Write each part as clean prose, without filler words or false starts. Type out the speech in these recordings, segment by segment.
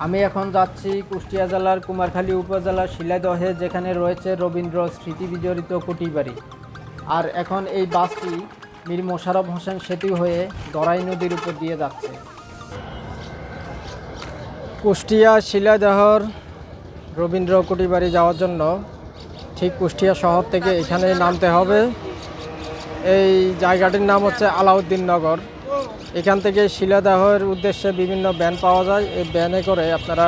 আমি এখন যাচ্ছি কুষ্টিয়া জেলার কুমারখালী উপজেলার শিলাদহে, যেখানে রয়েছে রবীন্দ্র স্মৃতি বিজড়িত কুটিবাড়ি। আর এখন এই বাসটি মীর মোশাররফ হোসেন সেতু হয়ে গড়াই নদীর উপর দিয়ে যাচ্ছে। কুষ্টিয়া শিলাদহর রবীন্দ্র কুটিবাড়ি যাওয়ার জন্য ঠিক কুষ্টিয়া শহর থেকে এখানে নামতে হবে। এই জায়গাটির নাম হচ্ছে আলাউদ্দিন নগর। এখান থেকে শিলাদহের উদ্দেশ্যে বিভিন্ন ভ্যান পাওয়া যায়। এই ভ্যানে করে আপনারা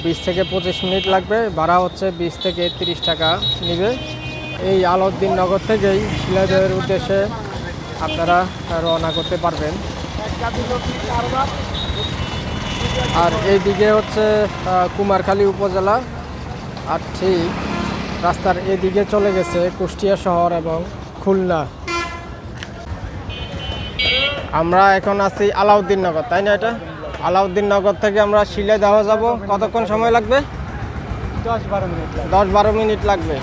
20 থেকে 25 মিনিট লাগবে, ভাড়া হচ্ছে 20 থেকে 30 টাকা নেবে। এই আলাউদ্দিন নগর থেকেই শিলাদহের উদ্দেশ্যে আপনারা রওনা করতে পারবেন। আর এইদিকে হচ্ছে কুমারখালী উপজেলা, আর ঠিক রাস্তার এদিকে চলে গেছে কুষ্টিয়া শহর এবং খুলনা। আমরা এখন আছি আলাউদ্দিন নগর, তাই না? এটা আলাউদ্দিন নগর থেকে আমরা শিলাদহ যাব। কতক্ষণ সময় লাগবে? 10-12 মিনিট লাগবে।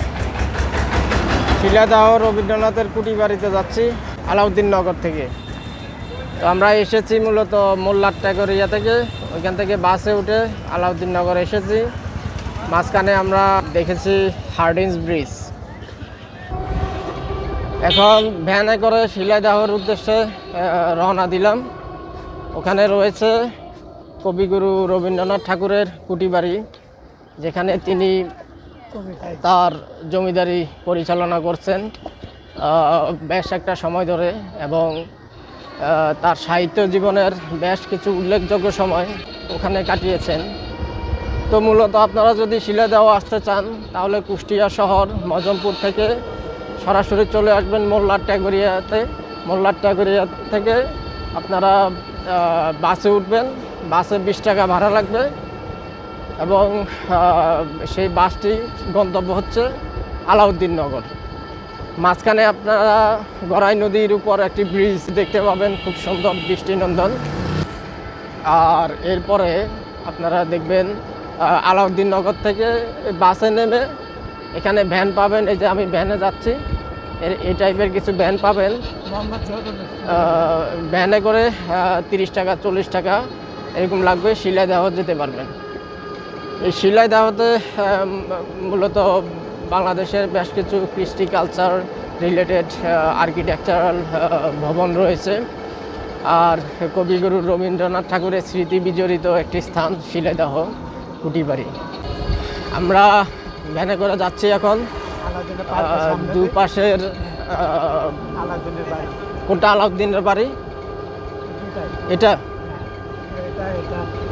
শিলাদহ রবীন্দ্রনাথের কুটিবাড়িতে যাচ্ছি আলাউদ্দিন নগর থেকে। তো আমরা এসেছি মূলত মোল্লার ট্যাগরিয়া থেকে, ওইখান থেকে বাসে উঠে আলাউদ্দিন নগর এসেছি। মাঝখানে আমরা দেখেছি হার্ডিঞ্জ ব্রিজ। এখন ভ্যানে করে শিলাদহের উদ্দেশ্যে রওনা দিলাম। ওখানে রয়েছে কবিগুরু রবীন্দ্রনাথ ঠাকুরের কুটিবাড়ি, যেখানে তিনি তার জমিদারি পরিচালনা করছেন বেশ একটা সময় ধরে, এবং তার সাহিত্য জীবনের বেশ কিছু উল্লেখযোগ্য সময় ওখানে কাটিয়েছেন। তো মূলত আপনারা যদি শিলাদহ আসতে চান তাহলে কুষ্টিয়া শহর মজমপুর থেকে সরাসরি চলে আসবেন মোল্লার ট্যাগরিয়াতে। মোল্লার ট্যাগরিয়া থেকে আপনারা বাসে উঠবেন। বাসে 20 টাকা ভাড়া লাগবে, এবং সেই বাসটি গন্তব্য হচ্ছে আলাউদ্দিন নগর। মাঝখানে আপনারা গড়াই নদীর উপর একটি ব্রিজ দেখতে পাবেন, খুব সুন্দর দৃষ্টিনন্দন। আর এরপরে আপনারা দেখবেন আলাউদ্দিন নগর থেকে বাসে নেমে এখানে ভ্যান পাবেন। এই যে আমি ভ্যানে যাচ্ছি, এই টাইপের কিছু ভ্যান পাবেন। ভ্যানে করে 30 টাকা 40 টাকা এরকম লাগবে, শিলাদহ যেতে পারবেন। এই শিলাদহতে মূলত বাংলাদেশের বেশ কিছু কৃষ্টি কালচার রিলেটেড আর্কিটেকচারাল ভবন রয়েছে। আর কবিগুরু রবীন্দ্রনাথ ঠাকুরের স্মৃতি বিজড়িত একটি স্থান শিলাদহ কুটিবাড়ি। আমরা ভ্যানে করে যাচ্ছি এখন। দুপাশের কোনটা আলাউদ্দিনের বাড়ি? এটা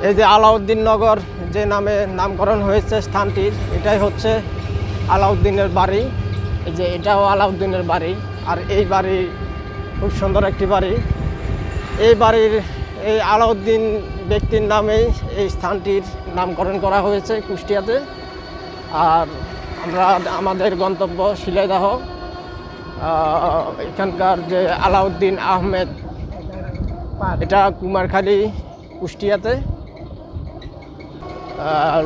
এই যে আলাউদ্দিন নগর যে নামে নামকরণ হয়েছে স্থানটির, এটাই হচ্ছে আলাউদ্দিনের বাড়ি। এই যে এটাও আলাউদ্দিনের বাড়ি। আর এই বাড়ি খুব সুন্দর একটি বাড়ি। এই বাড়ির এই আলাউদ্দিন ব্যক্তির নামেই এই স্থানটির নামকরণ করা হয়েছে কুষ্টিয়াতে। আর আমরা আমাদের গন্তব্য শিলাদহ। এখানকার যে আলাউদ্দিন আহমেদ, এটা কুমারখালী কুষ্টিয়াতে।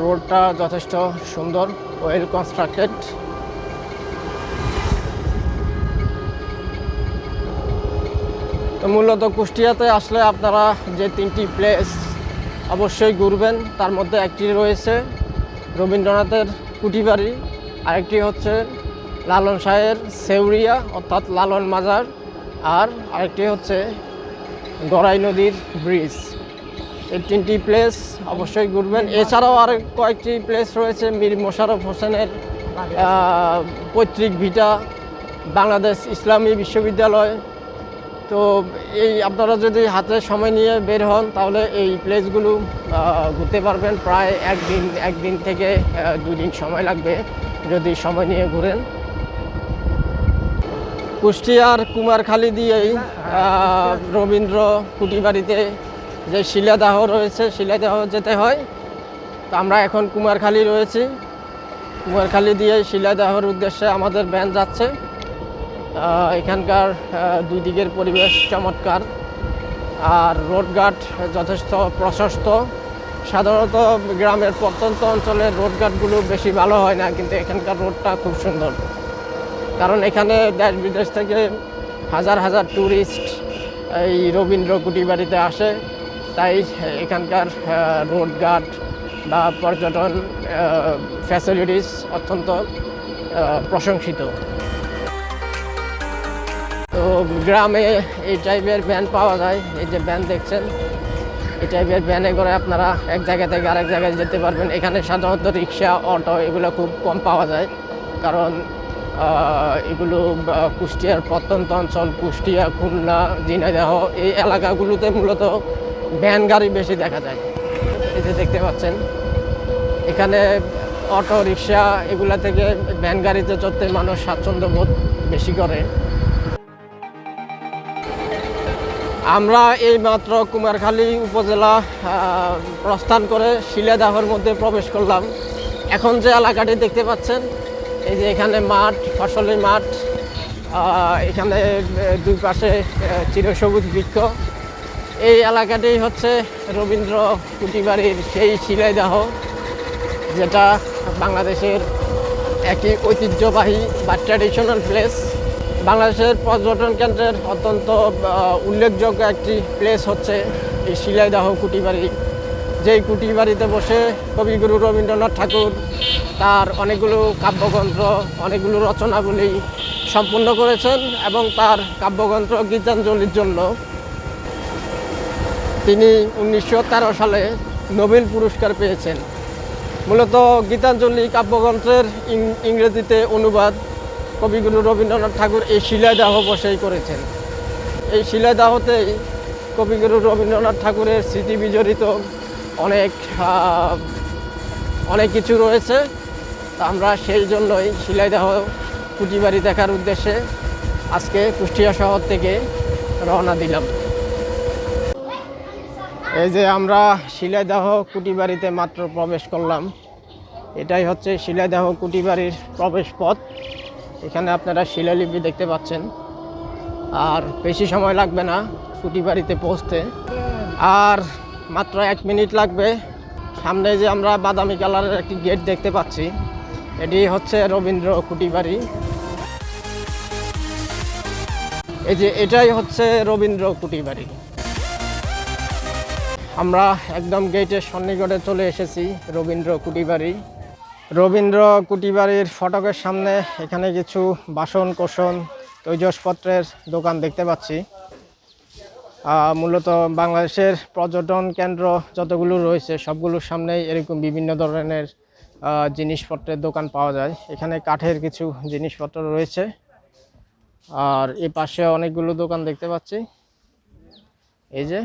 রোডটা যথেষ্ট সুন্দর, ওয়েল কনস্ট্রাক্টেড। তো মূলত কুষ্টিয়াতে আসলে আপনারা যে 3টি প্লেস অবশ্যই ঘুরবেন, তার মধ্যে একটি রয়েছে রবীন্দ্রনাথের কুটিবাড়ি, আরেকটি হচ্ছে লালন শাহের সেউরিয়া অর্থাৎ লালন মাজার, আর আরেকটি হচ্ছে গড়াই নদীর ব্রিজ। এই 3টি প্লেস অবশ্যই ঘুরবেন। এছাড়াও আর কয়েকটি প্লেস রয়েছে, মীর মোশাররফ হোসেনের পৈতৃক ভিটা, বাংলাদেশ ইসলামী বিশ্ববিদ্যালয়। তো এই আপনারা যদি হাতে সময় নিয়ে বের হন তাহলে এই প্লেসগুলো ঘুরতে পারবেন। প্রায় একদিন থেকে 2 দিন সময় লাগবে যদি সময় নিয়ে ঘুরেন। কুষ্টিয়ার কুমারখালী দিয়েই রবীন্দ্র কুটিবাড়িতে যে শিলাদহ রয়েছে, শিলাদহ যেতে হয়। তো আমরা এখন কুমারখালী রয়েছি। কুমারখালী দিয়ে শিলাদহের উদ্দেশ্যে আমাদের ভ্যান যাচ্ছে। এখানকার দুই দিকের পরিবেশ চমৎকার, আর রোডঘাট যথেষ্ট প্রশস্ত। সাধারণত গ্রামের প্রত্যন্ত অঞ্চলের রোডঘাটগুলো বেশি ভালো হয় না, কিন্তু এখানকার রোডটা খুব সুন্দর। কারণ এখানে দেশ বিদেশ থেকে হাজার হাজার ট্যুরিস্ট এই রবীন্দ্র কুটিবাড়িতে আসে। তাই এখানকার রোড গার্ড বা পর্যটন ফ্যাসিলিটিস অত্যন্ত প্রশংসিত। তো গ্রামে এই টাইপের ভ্যান পাওয়া যায়, এই যে ভ্যান দেখছেন, এই টাইপের ভ্যানে করে আপনারা এক জায়গা থেকে আরেক জায়গায় যেতে পারবেন। এখানে সাধারণত রিক্সা, অটো এগুলো খুব কম পাওয়া যায়, কারণ এগুলো কুষ্টিয়ার প্রত্যন্ত অঞ্চল, কুষ্টিয়া, খুলনা, ঝিনাইদহ এই এলাকাগুলোতে মূলত ভ্যান গাড়ি বেশি দেখা যায়। এই যে দেখতে পাচ্ছেন, এখানে অটো রিক্সা এগুলা থেকে ভ্যান গাড়িতে চড়তে মানুষ স্বাচ্ছন্দ্য বোধ বেশি করে। আমরা এই মাত্র কুমারখালী উপজেলা প্রস্থান করে শিলাদহের মধ্যে প্রবেশ করলাম। এখন যে এলাকাটি দেখতে পাচ্ছেন, এই যে এখানে মাঠ, ফসলের মাঠ, এখানে দুই পাশে চিরসবুজ বৃক্ষ। এই এলাকাটি হচ্ছে রবীন্দ্র কুটিবাড়ির সেই শিলাইদহ, যেটা বাংলাদেশের একটি ঐতিহ্যবাহী বা ট্র্যাডিশনাল প্লেস। বাংলাদেশের পর্যটন কেন্দ্রের অত্যন্ত উল্লেখযোগ্য একটি প্লেস হচ্ছে এই শিলাইদহ কুটিবাড়ি, যেই কুটিবাড়িতে বসে কবিগুরু রবীন্দ্রনাথ ঠাকুর তার অনেকগুলো কাব্যগ্রন্থ, অনেকগুলো রচনাবলী সম্পূর্ণ করেছেন, এবং তার কাব্যগ্রন্থ গীতাঞ্জলির জন্য তিনি 1913 সালে নোবেল পুরস্কার পেয়েছেন। মূলত গীতাঞ্জলি কাব্যগ্রন্থের ইংরেজিতে অনুবাদ কবিগুরু রবীন্দ্রনাথ ঠাকুর এই শিলাইদহ বসেই করেছেন। এই শিলাইদহতেই কবিগুরু রবীন্দ্রনাথ ঠাকুরের স্মৃতি বিজড়িত অনেক কিছু রয়েছে। আমরা সেই জন্যই শিলাইদহ কুটিবাড়ি দেখার উদ্দেশ্যে আজকে কুষ্টিয়া শহর থেকে রওনা দিলাম। এই যে আমরা শিলাইদহ কুটিবাড়িতে মাত্র প্রবেশ করলাম। এটাই হচ্ছে শিলাইদহ কুটিবাড়ির প্রবেশ পথ। এখানে আপনারা শিলালিপি দেখতে পাচ্ছেন। আর বেশি সময় লাগবে না কুটিবাড়িতে পৌঁছতে, আর মাত্র 1 মিনিট লাগবে। সামনে যে আমরা বাদামি কালারের একটি গেট দেখতে পাচ্ছি, এটি হচ্ছে রবীন্দ্র কুটিবাড়ি। এই যে এটাই হচ্ছে রবীন্দ্র কুটিবাড়ি। আমরা একদম গেটের সন্নিকটে চলে এসেছি রবীন্দ্র কুটিবাড়ি। রবীন্দ্র কুটিবাড়ির ফটকের সামনে এখানে কিছু বাসন কোসন তৈজসপত্রের দোকান দেখতে পাচ্ছি। মূলত বাংলাদেশের পর্যটন কেন্দ্র যতগুলো রয়েছে সবগুলোর সামনেই এরকম বিভিন্ন ধরনের জিনিসপত্রের দোকান পাওয়া যায়। এখানে কাঠের কিছু জিনিসপত্র রয়েছে, আর এ পাশে অনেকগুলো দোকান দেখতে পাচ্ছি। এই যে,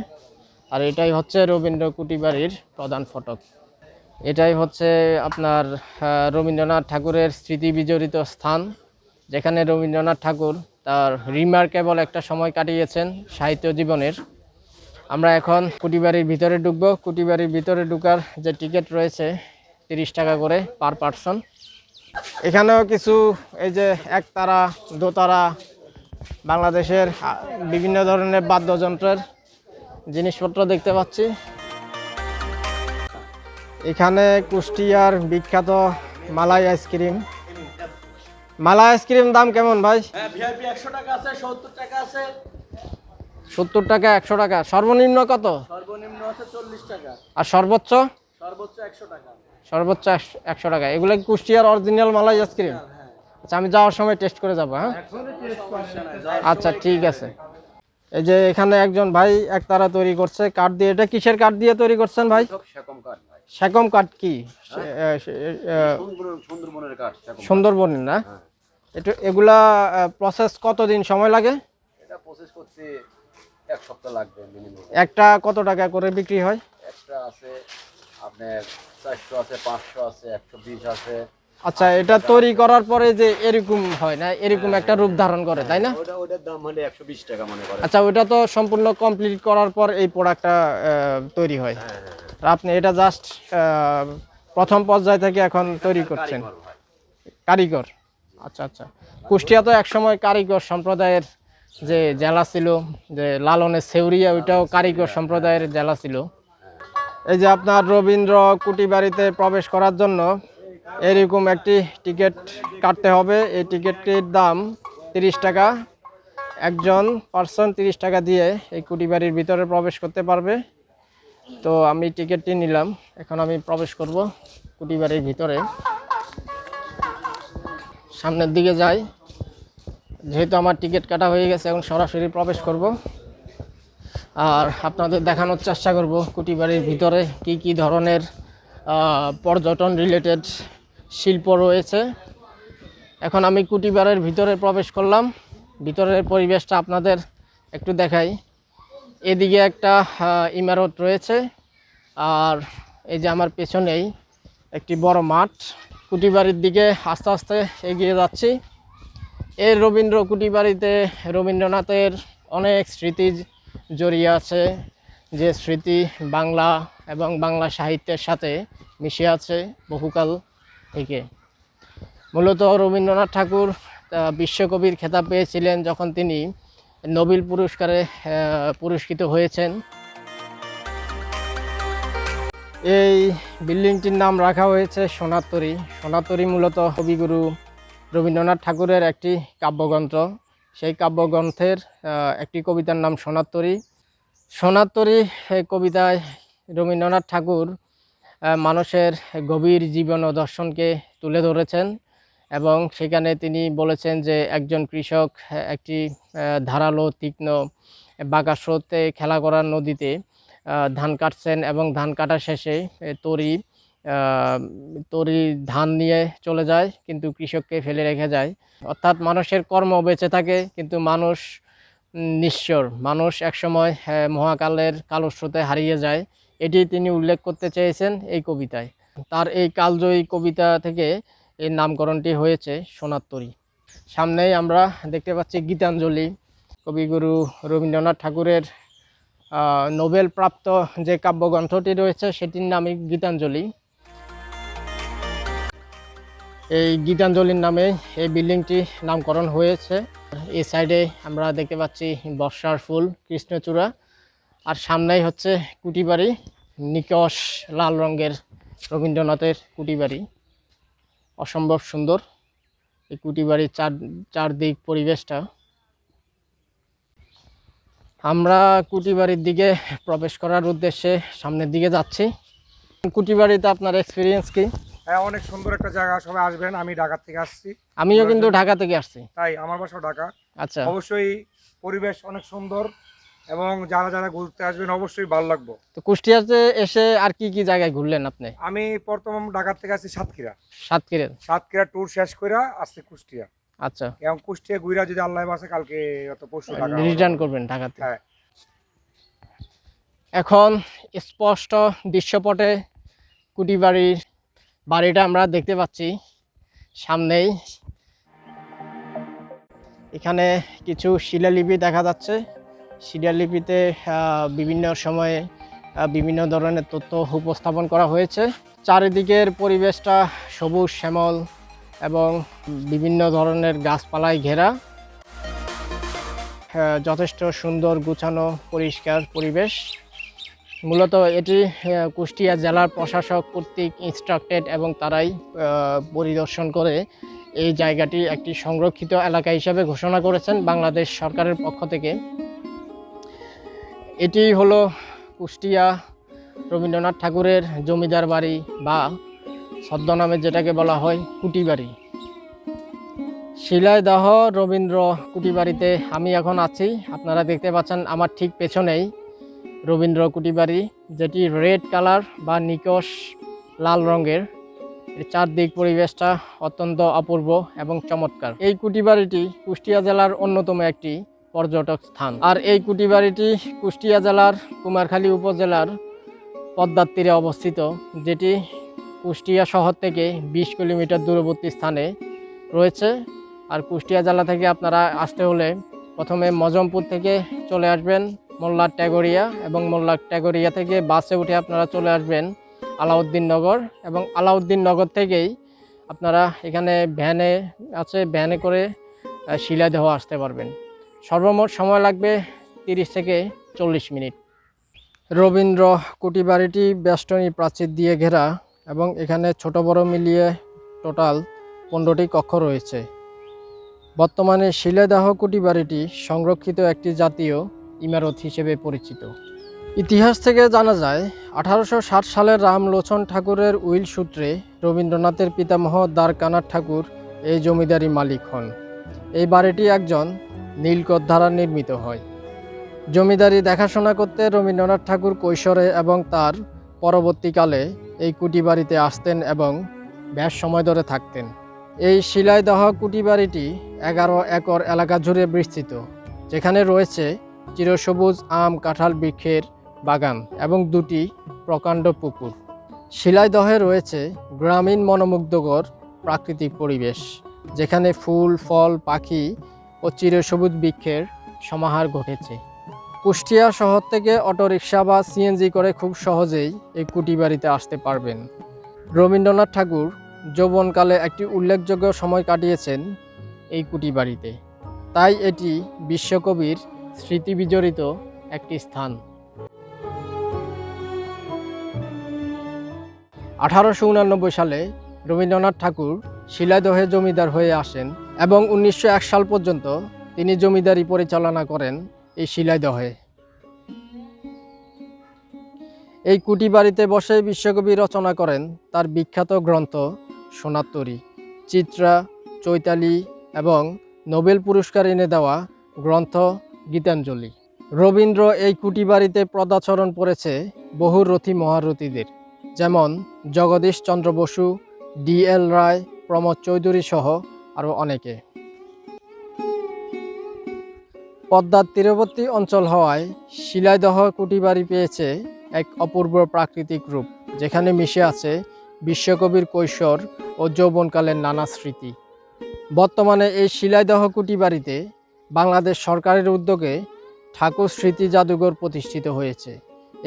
আর এটাই হচ্ছে রবীন্দ্র কুটিবাড়ির প্রধান ফটক। এটাই হচ্ছে আপনার রবীন্দ্রনাথ ঠাকুরের স্মৃতি বিজড়িত স্থান, যেখানে রবীন্দ্রনাথ ঠাকুর তার রিমার্কেবল একটা সময় কাটিয়েছেন সাহিত্য জীবনের। আমরা এখন কুটিবাড়ির ভিতরে ঢুকবো। কুটিবাড়ির ভিতরে ঢুকার যে টিকিট রয়েছে 30 টাকা করে পার পারসন। এখানেও কিছু এই যে একতারা, দোতারা, বাংলাদেশের বিভিন্ন ধরনের বাদ্যযন্ত্রের জিনিসপত্র দেখতে পাচ্ছি। এখানে কুষ্টিয়ার বিখ্যাত মালাই আইসক্রিম। মালাই আইসক্রিম দাম কেমন ভাই? ভিআইপি 100 টাকা আছে, 70 টাকা আছে। 70 টাকা, 100 টাকা। সর্বনিম্ন কত? সর্বনিম্ন আছে 40 টাকা। আর সর্বোচ্চ? সর্বোচ্চ 100 টাকা। সর্বোচ্চ 100 টাকা। এগুলো কি কুষ্টিয়ার অরিজিনাল মালাই আইসক্রিম? আচ্ছা, আমি যাওয়ার সময় টেস্ট করে যাবো। হ্যাঁ, আচ্ছা ঠিক আছে। এই যে এখানে একজন ভাই একতারা তৈরি করছে কাঠ দিয়ে। এটা কিসের কাঠ দিয়ে তৈরি করছেন ভাই? সেকম কাঠ। কি সুন্দরবনের কাঠ। সুন্দরবনের না? এগুলা প্রসেস কতদিন সময় লাগে? এটা প্রসেস করতে 1 সপ্তাহ লাগবে মিনিমাম। একটা কত টাকা করে বিক্রি হয়? একটা আছে আপনার 400 আছে, 500 আছে, 120 আছে। আচ্ছা, এটা তৈরি করার পরে যে এরকম হয় না, এরকম একটা রূপ ধারণ করে, তাই না? ওটার দাম হলে 120 টাকা মনে করে। আচ্ছা, ওটা তো সম্পূর্ণ কমপ্লিট করার পর এই প্রোডাক্টটা তৈরি হয়। আপনি এটা জাস্ট প্রথম পর্যায় থেকে এখন তৈরি করছেন, কারিগর। আচ্ছা আচ্ছা। কুষ্টিয়া তো একসময় কারিগর সম্প্রদায়ের যে জেলা ছিল, যে লালনের সেউরিয়া, ওইটাও কারিগর সম্প্রদায়ের জেলা ছিল। এই যে আপনার রবীন্দ্র কুটিবাড়িতে প্রবেশ করার জন্য এরকম একটি টিকিট কাটতে হবে। এই টিকিটটির দাম 30 টাকা। একজন পার্সন 30 টাকা দিয়ে এই কুটিবাড়ির ভিতরে প্রবেশ করতে পারবে। তো আমি টিকিটটি নিলাম, এখন আমি প্রবেশ করব কুটি বাড়ির ভিতরে। সামনের দিকে যাই, যেহেতু আমার টিকিট কাটা হয়ে গেছে এখন সরাসরি প্রবেশ করব আর আপনাদের দেখানোর চেষ্টা করব কুটি বাড়ির ভিতরে কি কি ধরনের পর্যটন রিলেটেড শিল্প রয়েছে। এখন আমি কুটি বাড়ির ভিতরে প্রবেশ করলাম, ভিতরের পরিবেশটা আপনাদের একটু দেখাই। এদিকে একটা ইমারত রয়েছে আর এই যে আমার পেছনেই একটি বড় মাঠ। কুটি বাড়ির দিকে আস্তে আস্তে এগিয়ে যাচ্ছি। এই রবীন্দ্র কুটি বাড়িতে রবীন্দ্রনাথের অনেক স্মৃতি জড়িয়ে আছে, যে স্মৃতি বাংলা এবং বাংলা সাহিত্যের সাথে মিশে আছে বহুকাল থেকে। মূলত রবীন্দ্রনাথ ঠাকুর বিশ্বকবির খেতাব পেয়েছিলেন যখন তিনি নোবেল পুরস্কারে পুরস্কৃত হয়েছেন। এই বিল্ডিংটির নাম রাখা হয়েছে সোনার তরী। সোনার তরী মূলত কবিগুরু রবীন্দ্রনাথ ঠাকুরের একটি কাব্যগ্রন্থ। সেই কাব্যগ্রন্থের একটি কবিতার নাম সোনার তরী। সোনার তরী কবিতায় রবীন্দ্রনাথ ঠাকুর মানুষের গভীর জীবন ও দর্শনকে তুলে ধরেছেন এবং সেখানে তিনি বলেছেন যে একজন কৃষক একটি ধারালো তীক্ষ্ণ বাঁকা স্রোতে খেলা করার নদীতে ধান কাটছেন এবং ধান কাটা শেষে তরি ধান নিয়ে চলে যায় কিন্তু কৃষককে ফেলে রেখে যায়। অর্থাৎ মানুষের কর্ম বেঁচে থাকে কিন্তু মানুষ নিঃস্বর, মানুষ একসময় মহাকালের কালো স্রোতে হারিয়ে যায়। এটি তিনি উল্লেখ করতে চেয়েছেন এই কবিতায়। তার এই কালজয়ী কবিতা থেকে এর নামকরণটি হয়েছে সোনার তরী। সামনেই আমরা দেখতে পাচ্ছি গীতাঞ্জলি, কবিগুরু রবীন্দ্রনাথ ঠাকুরের নোবেল প্রাপ্ত যে কাব্যগ্রন্থটি রয়েছে সেটির নামই গীতাঞ্জলি। এই গীতাঞ্জলির নামে এই বিল্ডিংটি নামকরণ হয়েছে। এই সাইডে আমরা দেখতে পাচ্ছি বর্ষার ফুল, কৃষ্ণচূড়া, আর সামনেই হচ্ছে কুটি বাড়ি, নিকশ লাল রঙের রবীন্দ্রনাথের কুটি বাড়ি। অসম্ভব সুন্দর এই কুটি বাড়ির চারদিক পরিবেশটা। আমরা কুটি বাড়ির দিকে প্রবেশ করার উদ্দেশ্যে সামনের দিকে যাচ্ছি। কুটি বাড়িতে আপনার এক্সপিরিয়েন্স কি? হ্যাঁ, অনেক সুন্দর একটা জায়গা, সবাই আসবেন। আমি ঢাকা থেকে আসছি। আমিও কিন্তু ঢাকা থেকে আসছি। তাই আমার বাসা ঢাকা। আচ্ছা, অবশ্যই পরিবেশ অনেক সুন্দর এবং যারা যারা ঘুরতে আসবেন অবশ্যই ভালো লাগবে। তো কুষ্টিয়াতে এসে আর কি কি জায়গায় ঘুরলেন আপনি? আমি প্রথম ঢাকা থেকে আসছি সাতক্ষীরা ট্যুর শেষ করে আসছি কুষ্টিয়া। আচ্ছা, এবং কুষ্টিয়া ঘুরা যদি আল্লাহ বাসে কালকে পরশু ঢাকা রিটার্ন করবেন ঢাকাতে। হ্যাঁ, এখন স্পষ্ট দৃশ্যপটে কুটি বাড়িটা আমরা দেখতে পাচ্ছি সামনেই। এখানে কিছু শিলালিপি দেখা যাচ্ছে। শিলালিপিতে বিভিন্ন সময়ে বিভিন্ন ধরনের তথ্য উপস্থাপন করা হয়েছে। চারিদিকের পরিবেশটা সবুজ শ্যামল এবং বিভিন্ন ধরনের গাছপালায় ঘেরা। যথেষ্ট সুন্দর গুছানো পরিষ্কার পরিবেশ। মূলত এটি কুষ্টিয়া জেলার প্রশাসক কর্তৃক ইনস্ট্রাক্টেড এবং তারাই পরিদর্শন করে এই জায়গাটি একটি সংরক্ষিত এলাকা হিসেবে ঘোষণা করেছেন বাংলাদেশ সরকারের পক্ষ থেকে। এটি হলো কুষ্টিয়া রবীন্দ্রনাথ ঠাকুরের জমিদার বাড়ি বা ছদ্মনামে যেটাকে বলা হয় কুটি বাড়ি। শিলাইদহ রবীন্দ্র কুটি বাড়িতে আমি এখন আছি। আপনারা দেখতে পাচ্ছেন আমার ঠিক পেছনেই রবীন্দ্র কুটি বাড়ি, যেটি রেড কালার বা নিকশ লাল রঙের। এর চারদিক পরিবেশটা অত্যন্ত অপূর্ব এবং চমৎকার। এই কুটি বাড়িটি কুষ্টিয়া জেলার অন্যতম একটি পর্যটক স্থান। আর এই কুটি বাড়িটি কুষ্টিয়া জেলার কুমারখালী উপজেলার পদ্মার তীরে অবস্থিত, যেটি কুষ্টিয়া শহর থেকে 20 কিলোমিটার দূরবর্তী স্থানে রয়েছে। আর কুষ্টিয়া জেলা থেকে আপনারা আসতে হলে প্রথমে মজমপুর থেকে চলে আসবেন মোল্লা ট্যাগরিয়া, এবং মোল্লা ট্যাগরিয়া থেকে বাসে উঠে আপনারা চলে আসবেন আলাউদ্দিন নগর, এবং আলাউদ্দিন নগর থেকেই আপনারা এখানে ভ্যানে আছে, ভ্যানে করে শিলাইদহ আসতে পারবেন। সর্বমোট সময় লাগবে 30 থেকে 40 মিনিট। রবীন্দ্র কুটি বাড়িটি বেষ্টনী প্রাচীর দিয়ে ঘেরা এবং এখানে ছোট বড় মিলিয়ে টোটাল 15টি কক্ষ রয়েছে। বর্তমানে শিলাইদহ কুটি বাড়িটি সংরক্ষিত একটি জাতীয় ইমারত হিসেবে পরিচিত। ইতিহাস থেকে জানা যায় 1860 সালের রামলোচন ঠাকুরের উইল সূত্রে রবীন্দ্রনাথের পিতামহ দ্বারকানাথ ঠাকুর এই জমিদারি মালিক হন। এই বাড়িটি একজন নীলকর দ্বারা নির্মিত হয়। জমিদারি দেখাশোনা করতে রবীন্দ্রনাথ ঠাকুর কৈশোরে এবং তার পরবর্তীকালে এই কুটি বাড়িতে আসতেন এবং বেশ সময় ধরে থাকতেন। এই শিলাইদহ কুটি বাড়িটি 11 একর এলাকা জুড়ে বিস্তৃত, যেখানে রয়েছে চিরসবুজ আম কাঁঠাল বৃক্ষের বাগান এবং 2টি প্রকাণ্ড পুকুর। শিলাইদহে রয়েছে গ্রামীণ মনোমুগ্ধকর প্রাকৃতিক পরিবেশ, যেখানে ফুল ফল পাখি ও চিরসবুজ বৃক্ষের সমাহার ঘটেছে। কুষ্টিয়া শহর থেকে অটোরিকশা বা সিএনজি করে খুব সহজেই এই কুটি বাড়িতে আসতে পারবেন। রবীন্দ্রনাথ ঠাকুর যৌবনকালে একটি উল্লেখযোগ্য সময় কাটিয়েছেন এই কুটি বাড়িতে, তাই এটি বিশ্বকবির স্মৃতি বিজড়িত একটি স্থান। 1889 সালে রবীন্দ্রনাথ ঠাকুর শিলাইদহে জমিদার হয়ে আসেন এবং 1901 সাল পর্যন্ত তিনি জমিদারি পরিচালনা করেন এই শিলাইদহে। এই কুটি বাড়িতে বসে বিশ্বকবি রচনা করেন তার বিখ্যাত গ্রন্থ সোনার তরী, চিত্রা, চৈতালি এবং নোবেল পুরস্কার এনে দেওয়া গ্রন্থ গীতাঞ্জলি। রবীন্দ্র এই কুটি বাড়িতে পদাচরণ করেছে বহু রথী মহারথীদের, যেমন জগদীশ চন্দ্র বসু, DL রায়, প্রমোদ চৌধুরী সহ আরও অনেকে। পদ্মার তীরবর্তী অঞ্চল হওয়ায় শিলাইদহ কুটি বাড়ি পেয়েছে এক অপূর্ব প্রাকৃতিক রূপ, যেখানে মিশে আছে বিশ্বকবির কৈশোর ও যৌবনকালের নানা স্মৃতি। বর্তমানে এই শিলাইদহ কুটি বাড়িতে বাংলাদেশ সরকারের উদ্যোগে ঠাকুর স্মৃতি জাদুঘর প্রতিষ্ঠিত হয়েছে।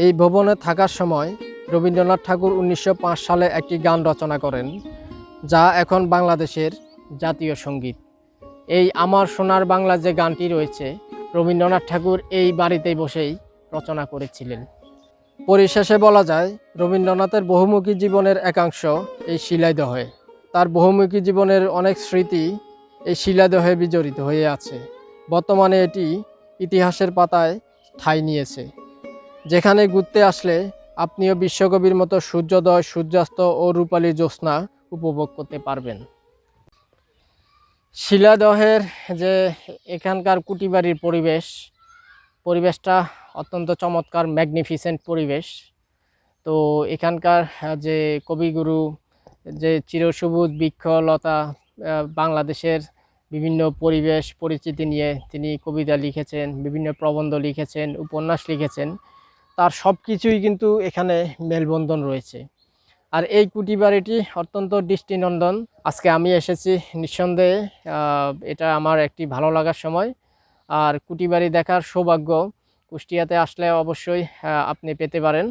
এই ভবনে থাকার সময় রবীন্দ্রনাথ ঠাকুর 1905 সালে একটি গান রচনা করেন, যা এখন বাংলাদেশের জাতীয় সঙ্গীত। এই আমার সোনার বাংলা যে গানটি রয়েছে, রবীন্দ্রনাথ ঠাকুর এই বাড়িতেই বসেই রচনা করেছিলেন। পরিশেষে বলা যায়, রবীন্দ্রনাথের বহুমুখী জীবনের একাংশ এই শিলাইদহে। তার বহুমুখী জীবনের অনেক স্মৃতি এই শিলাইদহে বিজড়িত হয়ে আছে। বর্তমানে এটি ইতিহাসের পাতায় ঠাঁই নিয়েছে, যেখানে ঘুরতে আসলে আপনিও বিশ্বকবির মতো সূর্যোদয়, সূর্যাস্ত ও রূপালী জ্যোৎস্না উপভোগ করতে পারবেন। শিলাইদহের যে এখানকার কুটিবাড়ির পরিবেশটা অত্যন্ত চমৎকার, ম্যাগনিফিসেন্ট পরিবেশ। তো এখানকার যে কবিগুরু, যে চিরসবুজ বৃক্ষলতা, বাংলাদেশের বিভিন্ন পরিবেশ পরিচিতি নিয়ে তিনি কবিতা লিখেছেন, বিভিন্ন প্রবন্ধ লিখেছেন, উপন্যাস লিখেছেন, তার সব কিছুই কিন্তু এখানে মেলবন্ধন রয়েছে। আর এই কুটি বাড়িটি অত্যন্ত দৃষ্টিনন্দন। আজকে আমি এসেছি, নিঃসন্দেহে এটা আমার একটি ভালো লাগার সময়। আর কুটি বাড়ি দেখার সৌভাগ্য কুষ্টিয়াতে আসলে অবশ্যই আপনি পেতে পারেন।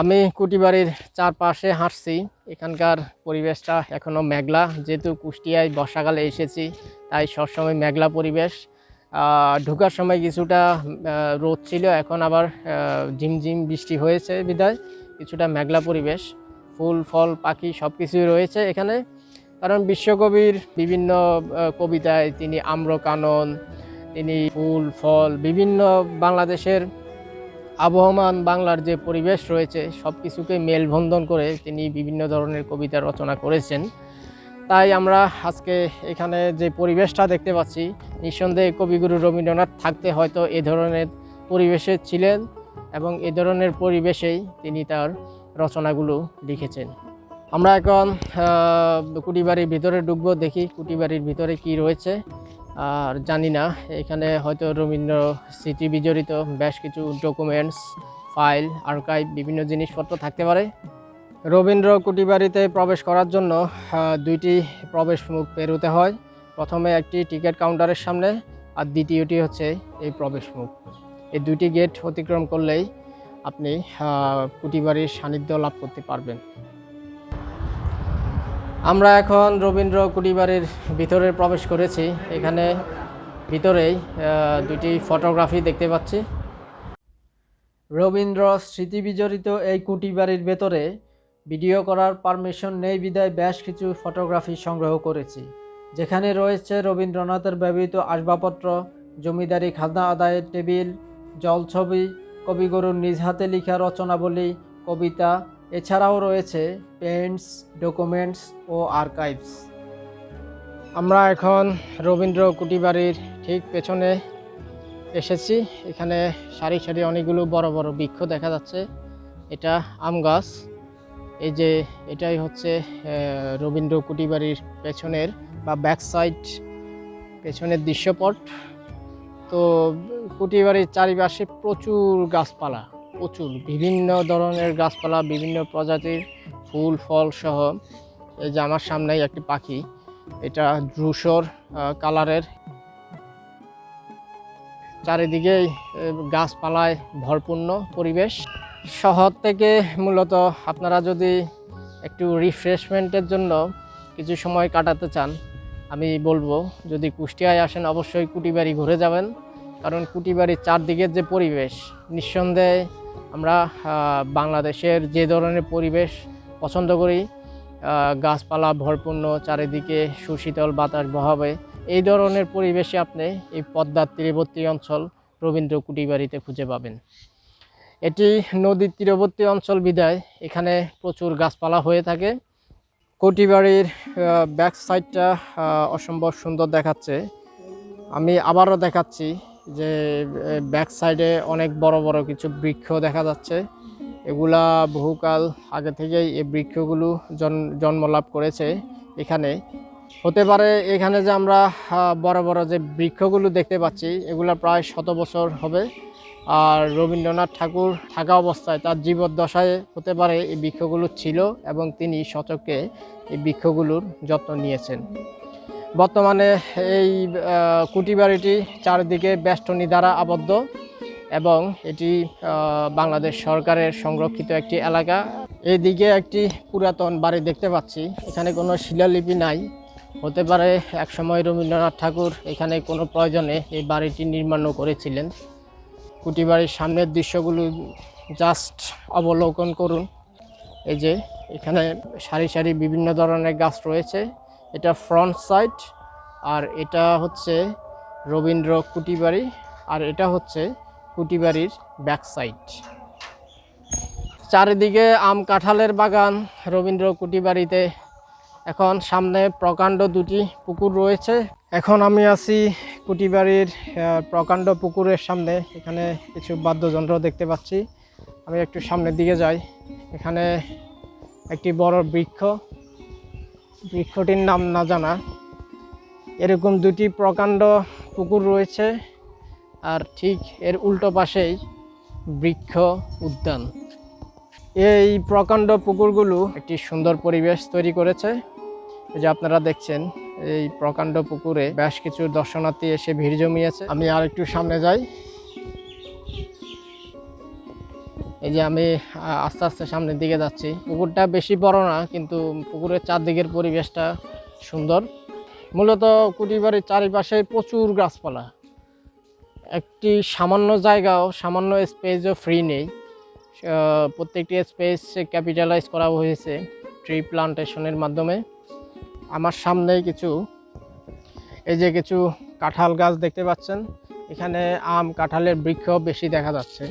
আমি কুটি বাড়ির চারপাশে হাঁটছি। এখানকার পরিবেশটা এখনও মেঘলা, যেহেতু কুষ্টিয়ায় বর্ষাকালে এসেছি তাই সবসময় মেঘলা পরিবেশ। ঢোকার সময় কিছুটা রোদ ছিল, এখন আবার ঝিমঝিম বৃষ্টি হয়েছে বিধায় কিছুটা মেঘলা পরিবেশ। ফুল ফল পাখি সব কিছুই রয়েছে এখানে, কারণ বিশ্বকবির বিভিন্ন কবিতায় তিনি আম্রকানন, তিনি ফুল ফল, বিভিন্ন বাংলাদেশের আবহমান বাংলার যে পরিবেশ রয়েছে সব কিছুকে মেলবন্ধন করে তিনি বিভিন্ন ধরনের কবিতা রচনা করেছেন। তাই আমরা আজকে এখানে যে পরিবেশটা দেখতে পাচ্ছি, নিঃসন্দেহে কবিগুরু রবীন্দ্রনাথ থাকতে হয়তো এ ধরনের পরিবেশে ছিলেন এবং এ ধরনের পরিবেশেই তিনি তার রচনাগুলো লিখেছেন। আমরা এখন কুটিবাড়ির ভিতরে ঢুকবো, দেখি কুটিবাড়ির ভিতরে কি রয়েছে। আর জানি না, এখানে হয়তো রবীন্দ্র স্মৃতি বিজড়িত বেশ কিছু ডকুমেন্টস, ফাইল, আর্কাইভ, বিভিন্ন জিনিসপত্র থাকতে পারে। রবীন্দ্র কুটিবাড়িতে প্রবেশ করার জন্য 2টি প্রবেশ মুখ পেরোতে হয়। প্রথমে একটি টিকিট কাউন্টারের সামনে, আর দ্বিতীয়টি হচ্ছে এই প্রবেশ মুখ। এই 2টি গেট অতিক্রম করলেই আপনি কুটিবাড়ির সান্নিধ্য লাভ করতে পারবেন। আমরা এখন রবীন্দ্র কুটিবাড়ির ভিতরে প্রবেশ করেছি। এখানে ভিতরেই 2টি ফটোগ্রাফি দেখতে পাচ্ছি। রবীন্দ্র স্মৃতি বিজড়িত এই কুটিবাড়ির ভেতরে ভিডিও করার পারমিশন নেই বিধায় বেশ কিছু ফটোগ্রাফি সংগ্রহ করেছি, যেখানে রয়েছে রবীন্দ্রনাথের ব্যবহৃত আসবাবপত্র, জমিদারি খাজনা আদায়ের টেবিল, জলছবি, কবিগুরুর নিজ হাতে লেখা রচনাবলী, কবিতা, এছাড়াও রয়েছে পেন্টস, ডকুমেন্টস ও আর্কাইভস। আমরা এখন রবীন্দ্র কুটিবাড়ির ঠিক পেছনে এসেছি। এখানে সারি সারি অনেকগুলো বড় বড় বৃক্ষ দেখা যাচ্ছে। এটা আম গাছ। এই যে এটাই হচ্ছে রবীন্দ্র কুটিবাড়ির পেছনের বা ব্যাক সাইড, পেছনের দৃশ্যপট। তো কুটিবাড়ির চারিপাশে প্রচুর গাছপালা, প্রচুর বিভিন্ন ধরনের গাছপালা, বিভিন্ন প্রজাতির ফুল ফল সহ। এই যে আমার সামনেই একটি পাখি, এটা ধূসর কালারের। চারিদিকেই গাছপালায় ভরপূর্ণ পরিবেশ। শহর থেকে মূলত আপনারা যদি একটু রিফ্রেশমেন্টের জন্য কিছু সময় কাটাতে চান, আমি বলবো যদি কুষ্টিয়ায় আসেন অবশ্যই কুটিবাড়ি ঘুরে যাবেন। কারণ কুটিবাড়ির চারদিকের যে পরিবেশ, নিঃসন্দেহে আমরা বাংলাদেশের যে ধরনের পরিবেশ পছন্দ করি, গাছপালা ভরপূর্ণ, চারিদিকে সুশীতল বাতাস বহাবে, এই ধরনের পরিবেশে আপনি এই পদ্মার তীরবর্তী অঞ্চল রবীন্দ্র কুটিবাড়িতে খুঁজে পাবেন। এটি নদীর তীরবর্তী অঞ্চল বিধায় এখানে প্রচুর গাছপালা হয়ে থাকে। কুটিবাড়ির ব্যাক সাইডটা অসম্ভব সুন্দর দেখাচ্ছে। আমি আবারও দেখাচ্ছি যে ব্যাক সাইডে অনেক বড় বড় কিছু বৃক্ষ দেখা যাচ্ছে। এগুলা বহুকাল আগে থেকেই এই বৃক্ষগুলো জন্ম লাভ করেছে এখানে। হতে পারে এখানে যে আমরা বড় বড় যে বৃক্ষগুলো দেখতে পাচ্ছি এগুলা প্রায় 100 বছর হবে। আর রবীন্দ্রনাথ ঠাকুর থাকা অবস্থায় তার জীবদ্দশায় হতে পারে এই বৃক্ষগুলো ছিল এবং তিনি সচক্ষে এই বৃক্ষগুলোর যত্ন নিয়েছেন। বর্তমানে এই কুটিবাড়িটি চারিদিকে বেষ্টনী দ্বারা আবদ্ধ এবং এটি বাংলাদেশ সরকারের সংরক্ষিত একটি এলাকা। এইদিকে একটি পুরাতন বাড়ি দেখতে পাচ্ছি। এখানে কোনো শিলালিপি নাই। হতে পারে একসময় রবীন্দ্রনাথ ঠাকুর এখানে কোনো প্রয়োজনে এই বাড়িটি নির্মাণও করেছিলেন। কুটিবাড়ির সামনের দৃশ্যগুলো জাস্ট অবলোকন করুন। এই যে এখানে সারি সারি বিভিন্ন ধরনের গাছ রয়েছে। এটা ফ্রন্ট সাইড, আর এটা হচ্ছে রবীন্দ্র কুটিবাড়ি, আর এটা হচ্ছে কুটিবাড়ির ব্যাক সাইড। চারিদিকে আম কাঁঠালের বাগান রবীন্দ্র কুটিবাড়িতে। এখন সামনে প্রকাণ্ড দুটি পুকুর রয়েছে। এখন আমি আছি কুটিবাড়ির প্রকাণ্ড পুকুরের সামনে। এখানে কিছু বাদ্যযন্ত্র দেখতে পাচ্ছি। আমি একটু সামনের দিকে যাই। এখানে একটি বড় বৃক্ষ, বৃক্ষটির নাম না জানা। এরকম দুটি প্রকাণ্ড পুকুর রয়েছে, আর ঠিক এর উল্টো পাশেই বৃক্ষ উদ্যান। এই প্রকাণ্ড পুকুরগুলো একটি সুন্দর পরিবেশ তৈরি করেছে। এই যে আপনারা দেখছেন এই প্রকাণ্ড পুকুরে বেশ কিছু দর্শনার্থী এসে ভিড় জমিয়েছে। আমি আর একটু সামনে যাই। এই যে আমি আস্তে আস্তে সামনের দিকে যাচ্ছি। পুকুরটা বেশি বড় না, কিন্তু পুকুরের চারদিকের পরিবেশটা সুন্দর। মূলত কুটিবাড়ির চারিপাশে প্রচুর গাছপালা। একটি সামান্য জায়গাও, সামান্য স্পেসও ফ্রি নেই। প্রত্যেকটি স্পেস ক্যাপিটালাইজ করা হয়েছে ট্রি প্লান্টেশনের মাধ্যমে। আমার সামনেই কিছু কাঁঠাল গাছ দেখতে পাচ্ছেন। এখানে আম কাঁঠালের বৃক্ষ বেশি দেখা যাচ্ছে।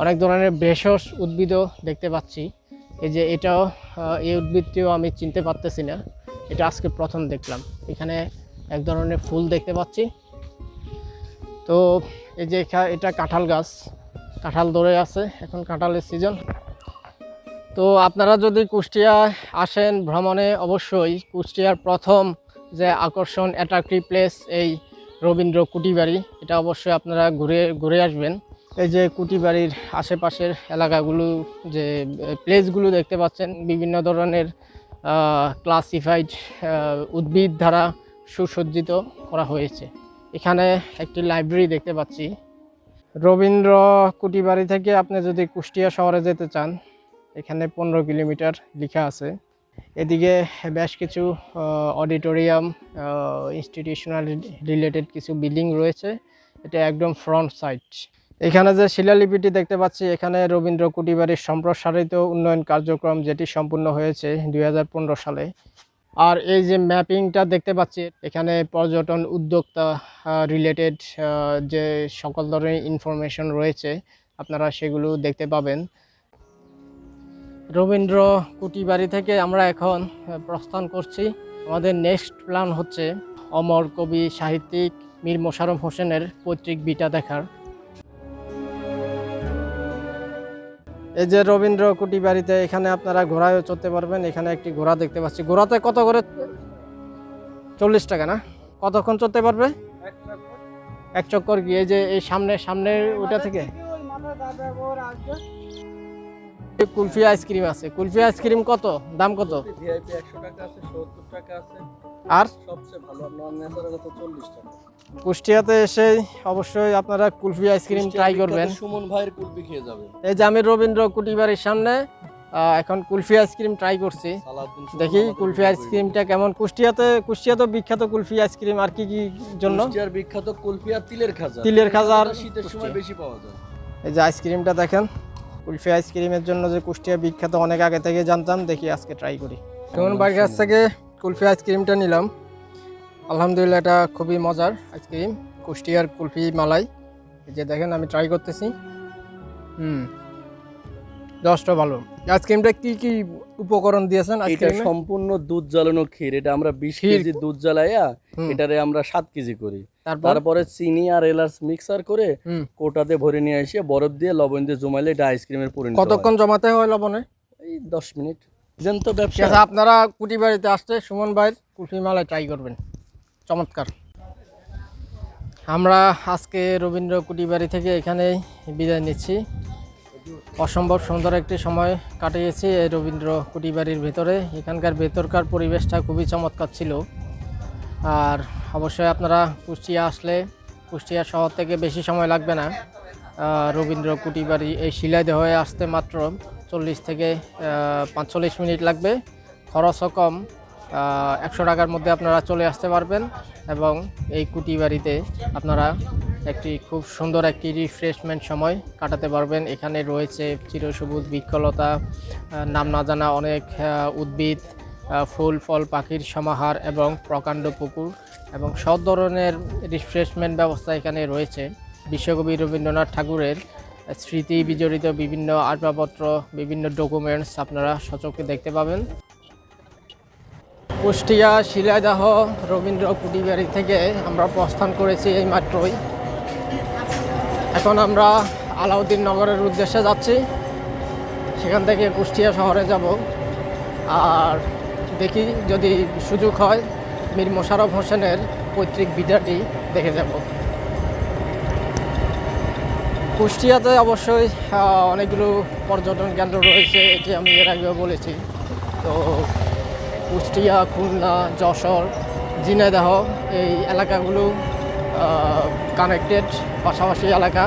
অনেক ধরনের ভেষজ উদ্ভিদও দেখতে পাচ্ছি। এই যে এটাও, এই উদ্ভিদটিও আমি চিনতে পারতেছি না, এটা আজকে প্রথম দেখলাম। এখানে এক ধরনের ফুল দেখতে পাচ্ছি। তো এই যে এটা কাঁঠাল গাছ, কাঁঠাল ধরে আছে, এখন কাঁঠালের সিজন। তো আপনারা যদি কুষ্টিয়া আসেন ভ্রমণে, অবশ্যই কুষ্টিয়ার প্রথম যে আকর্ষণ অ্যাট্রাক্টিভ প্লেস এই রবীন্দ্র কুটিবাড়ি, এটা অবশ্যই আপনারা ঘুরে আসবেন। এই যে কুটিবাড়ির আশেপাশের এলাকাগুলো, যে প্লেসগুলো দেখতে পাচ্ছেন, বিভিন্ন ধরনের ক্লাসিফাইড উদ্ভিদ দ্বারা সুসজ্জিত করা হয়েছে। এখানে একটি লাইব্রেরি দেখতে পাচ্ছি। রবীন্দ্র কুটিবাড়ি থেকে আপনি যদি কুষ্টিয়া শহরে যেতে চান, এখানে 15 কিলোমিটার লেখা আছে। এদিকে বেশ কিছু অডিটোরিয়াম, ইনস্টিটিউশনাল রিলেটেড কিছু বিল্ডিং রয়েছে। এটা একদম ফ্রন্ট সাইড। এখানে যে শিলালিপিটি দেখতে পাচ্ছি, এখানে রবীন্দ্র কুটিবাড়ির সম্প্রসারিত উন্নয়ন কার্যক্রম যেটি সম্পূর্ণ হয়েছে 2015 সালে। আর এই যে ম্যাপিংটা দেখতে পাচ্ছি, এখানে পর্যটন উদ্যোক্তা রিলেটেড যে সকল ধরনের ইনফরমেশন রয়েছে আপনারা সেগুলো দেখতে পাবেন। রবীন্দ্র কুটিবাড়ি থেকে আমরা এখন প্রস্থান করছি। আমাদের নেক্সট প্ল্যান হচ্ছে অমর কবি সাহিত্যিক মীর মোশাররফ হোসেনের পৈতৃক ভিটা দেখার। এই যে রবীন্দ্র কুটিবাড়িতে, এখানে আপনারা ঘোড়ায়ও চড়তে পারবেন। এখানে একটি ঘোড়া দেখতে পাচ্ছি। ঘোড়াতে কত করে? 40 টাকা না? কতক্ষণ চড়তে পারবে? এক চক্কর গিয়ে যে এই সামনে ওটা থেকে কুলফি আইসক্রিম আছে। কুলফি আইসক্রিম কত দাম? কত? ভিআইপি 100 টাকা আছে, 70 টাকা আছে, আর সবচেয়ে ভালো নন ন্যাচারাল তো 40 টাকা। কুষ্টিয়াতে এসে অবশ্যই আপনারা কুলফি আইসক্রিম ট্রাই করবেন। সুমন ভাইয়ের কুলফি খেয়ে যাবেন। এই যে আমি রবীন্দ্র কুটিবাড়ির সামনে এখন কুলফি আইসক্রিম ট্রাই করছি। দেখি কুলফি আইসক্রিমটা কেমন। কুষ্টিয়া তো বিখ্যাত কুলফি আইসক্রিম। আর কি কি জন্য? কুষ্টিয়ার বিখ্যাত কুলফি আর তিলের খাজা। তিলের খাজা আর শীতের সময় বেশি পাওয়া যায়। এই যে আইসক্রিমটা দেখেন, কুলফি আইসক্রিমের জন্য যে কুষ্টিয়া বিখ্যাত অনেক আগে থেকে জানতাম। দেখি আজকে ট্রাই করি। সুমন ভাইয়ের কাছ থেকে কুলফি আইসক্রিমটা নিলাম। আলহামদুলিল্লাহ, এটা খুবই মজার আইসক্রিম, কুষ্টিয়ার কুলফি মালাই। এই যে দেখেন আমি ট্রাই করতেছি। দশটা ভালো। আইসক্রিমটা কি কি উপকরণ দিয়েছেন? এটা আইসক্রিমে সম্পূর্ণ দুধ জ্বালানো ক্ষীর। এটা আমরা 20 কেজি দুধ জ্বালাইয়া এটারে আমরা 7 কেজি করি। তারপরে চিনি আর এলাচ মিক্সার করে কোটাতে ভরে নিয়ে এসে বরফ দিয়ে লবণ দিয়ে জমাইলে এটা আইসক্রিমের পরিণত হয়। কতক্ষণ জমাতে হয় লবণে? এই 10 মিনিট। যেন তো ব্যবসা। ঠিক আছে, আপনারা কুটিবাড়িতে আসতে সুমন ভাইয়ের কুলফি মালাই ট্রাই করবেন। চমৎকার। আমরা আজকে রবীন্দ্র কুটিবাড়ি থেকে এখানেই বিদায় নিচ্ছি। অসম্ভব সুন্দর একটি সময় কাটিয়েছি এই রবীন্দ্র কুটিবাড়ির ভেতরে। এখানকার ভেতরকার পরিবেশটা খুবই চমৎকার ছিল। আর অবশ্যই আপনারা কুষ্টিয়া আসলে কুষ্টিয়া শহর থেকে বেশি সময় লাগবে না। রবীন্দ্র কুটিবাড়ি এই শিলাইদহ হয়ে আসতে মাত্র 40 থেকে 45 মিনিট লাগবে। খরচও কম, 100 টাকার মধ্যে আপনারা চলে আসতে পারবেন। এবং এই কুটিবাড়িতে আপনারা একটি খুব সুন্দর একটি রিফ্রেশমেন্ট সময় কাটাতে পারবেন। এখানে রয়েছে চিরসবুজ বৃক্ষলতা, নাম না জানা অনেক উদ্ভিদ, ফুল ফল পাখির সমাহার এবং প্রকাণ্ড পুকুর এবং সব ধরনের রিফ্রেশমেন্ট ব্যবস্থা এখানে রয়েছে। বিশ্বকবি রবীন্দ্রনাথ ঠাকুরের স্মৃতি বিজড়িত বিভিন্ন আসবাবপত্র, বিভিন্ন ডকুমেন্টস আপনারা সচক্ষে দেখতে পাবেন। কুষ্টিয়া শিলাইদহ রবীন্দ্র কুটিবাড়ি থেকে আমরা প্রস্থান করেছি এই মাত্রই। এখন আমরা আলাউদ্দিন নগরের উদ্দেশ্যে যাচ্ছি। সেখান থেকে কুষ্টিয়া শহরে যাব। আর দেখি যদি সুযোগ হয় মীর মোশাররফ হোসেনের পৈতৃক ভিটাটি দেখে যাব। কুষ্টিয়াতে অবশ্যই অনেকগুলো পর্যটন কেন্দ্র রয়েছে, এটি আমি এর আগেও বলেছি। তো কুষ্টিয়া, খুলনা, যশোর, ঝিনাইদহ এই এলাকাগুলো কানেক্টেড, পাশাপাশি এলাকা।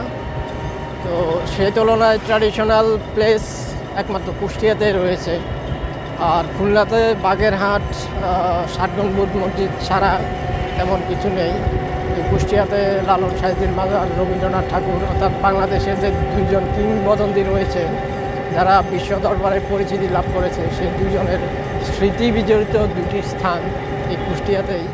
তো সেই তুলনায় ট্র্যাডিশনাল প্লেস একমাত্র কুষ্টিয়াতে রয়েছে। আর খুলনাতে বাগেরহাট, ষাটগম্বুজ মসজিদ ছাড়া তেমন কিছু নেই। কুষ্টিয়াতে লালন সাহিত্যের মাজার, রবীন্দ্রনাথ ঠাকুর, অর্থাৎ বাংলাদেশের যে দুইজন কিংবদন্তি রয়েছে যারা বিশ্ব দরবারে পরিচিতি লাভ করেছে, সেই দুজনের স্মৃতি বিজড়িত দুটি স্থান এই কুষ্টিয়াতেই